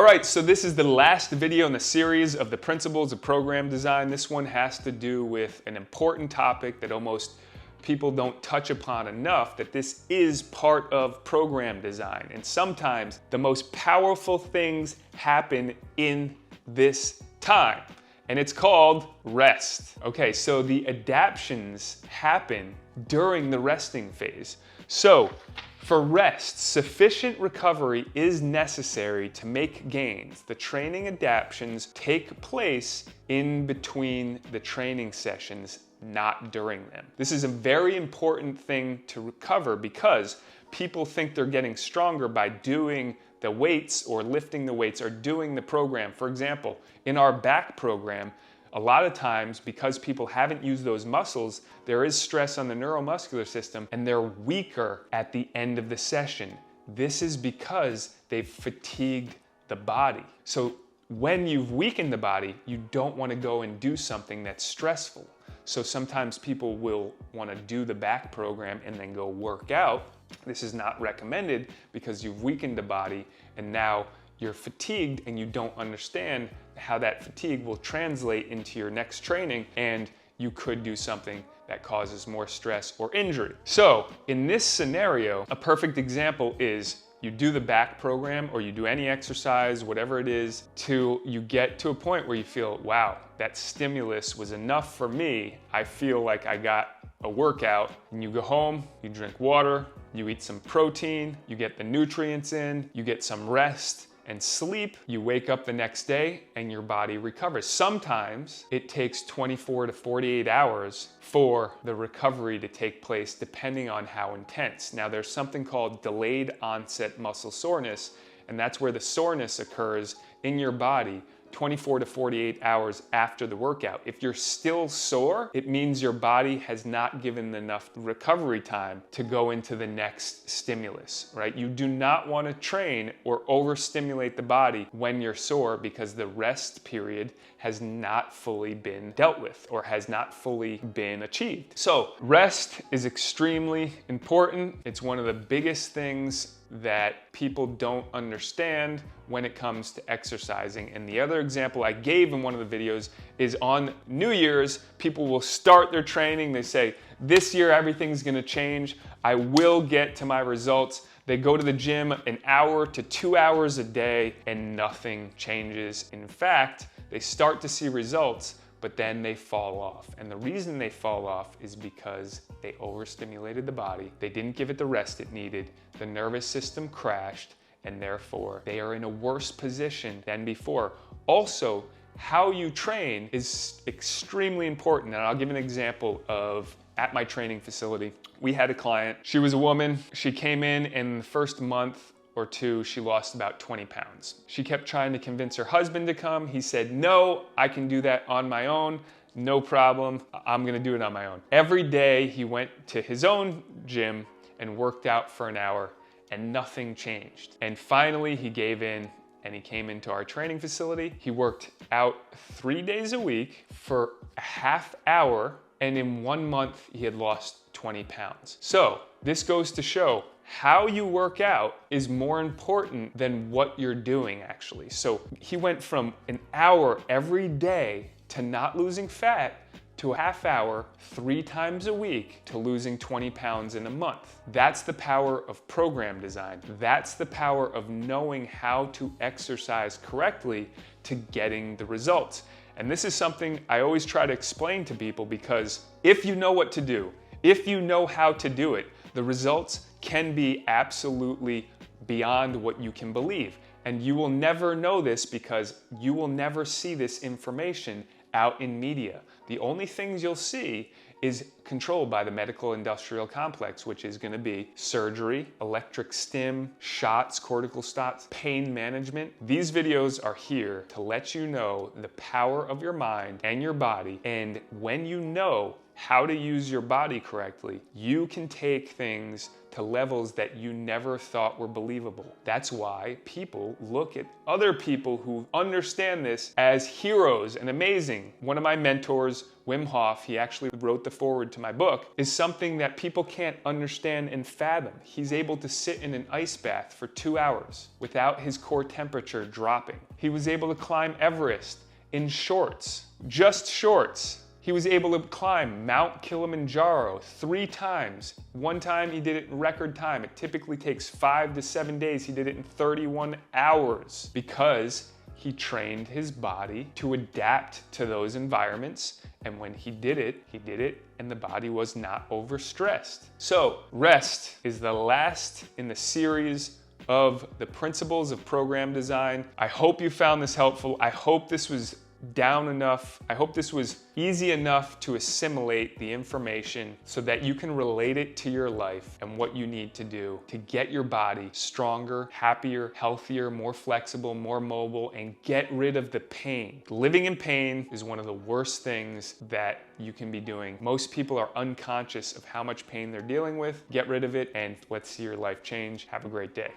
right, so this is the last video in the series of the principles of program design. This one has to do with an important topic that almost people don't touch upon enough, that this is part of program design. And sometimes the most powerful things happen in this time, and it's called rest. Okay, so the adaptions happen during the resting phase. So for rest, sufficient recovery is necessary to make gains. The training adaptions take place in between the training sessions, not during them. This is a very important thing to recover because people think they're getting stronger by doing the weights or lifting the weights or doing the program. For example, in our back program, a lot of times, because people haven't used those muscles, there is stress on the neuromuscular system and they're weaker at the end of the session. This is because they've fatigued the body. So when you've weakened the body, you don't want to go and do something that's stressful. So sometimes people will want to do the back program and then go work out. This is not recommended because you've weakened the body and now you're fatigued and you don't understand how that fatigue will translate into your next training, and you could do something that causes more stress or injury. So in this scenario, a perfect example is you do the back program or you do any exercise, whatever it is, till you get to a point where you feel, wow, that stimulus was enough for me. I feel like I got a workout. And you go home, you drink water, you eat some protein, you get the nutrients in, you get some rest and sleep, you wake up the next day and your body recovers. Sometimes it takes 24 to 48 hours for the recovery to take place depending on how intense. Now there's something called delayed onset muscle soreness, and that's where the soreness occurs in your body 24 to 48 hours after the workout. If you're still sore, it means your body has not given enough recovery time to go into the next stimulus, right? You do not want to train or overstimulate the body when you're sore because the rest period has not fully been dealt with or has not fully been achieved. So rest is extremely important. It's one of the biggest things that people don't understand when it comes to exercising. And the other example I gave in one of the videos is on New Year's, people will start their training. They say, this year everything's gonna change. I will get to my results. They go to the gym an hour to 2 hours a day and nothing changes. In fact, they start to see results, but then they fall off. And the reason they fall off is because they overstimulated the body. They didn't give it the rest it needed. The nervous system crashed, and therefore they are in a worse position than before. Also, how you train is extremely important. And I'll give an example of at my training facility. We had a client, she was a woman. She came in the first month or two, she lost about 20 pounds. She kept trying to convince her husband to come. He said, no, I can do that on my own. No problem, I'm gonna do it on my own. Every day he went to his own gym and worked out for an hour and nothing changed. And finally he gave in and he came into our training facility. He worked out 3 days a week for a half hour, and in 1 month he had lost 20 pounds. So this goes to show how you work out is more important than what you're doing actually. So he went from an hour every day to not losing fat to a half hour 3 times a week to losing 20 pounds in a month. That's the power of program design. That's the power of knowing how to exercise correctly to getting the results. And this is something I always try to explain to people, because if you know what to do, if you know how to do it, the results can be absolutely beyond what you can believe. And you will never know this because you will never see this information out in media. The only things you'll see is controlled by the medical industrial complex, which is gonna be surgery, electric stim, shots, cortical shots, pain management. These videos are here to let you know the power of your mind and your body. And when you know how to use your body correctly, you can take things to levels that you never thought were believable. That's why people look at other people who understand this as heroes and amazing. One of my mentors, Wim Hof, he actually wrote the foreword to my book, is something that people can't understand and fathom. He's able to sit in an ice bath for 2 hours without his core temperature dropping. He was able to climb Everest in shorts, just shorts. He was able to climb Mount Kilimanjaro 3 times. One time he did it in record time. It typically takes 5 to 7 days. He did it in 31 hours because he trained his body to adapt to those environments. And when he did it, and the body was not overstressed. So rest is the last in the series of the principles of program design. I hope you found this helpful. I hope this was down enough. I hope this was easy enough to assimilate the information so that you can relate it to your life and what you need to do to get your body stronger, happier, healthier, more flexible, more mobile, and get rid of the pain. Living in pain is one of the worst things that you can be doing. Most people are unconscious of how much pain they're dealing with. Get rid of it and let's see your life change. Have a great day.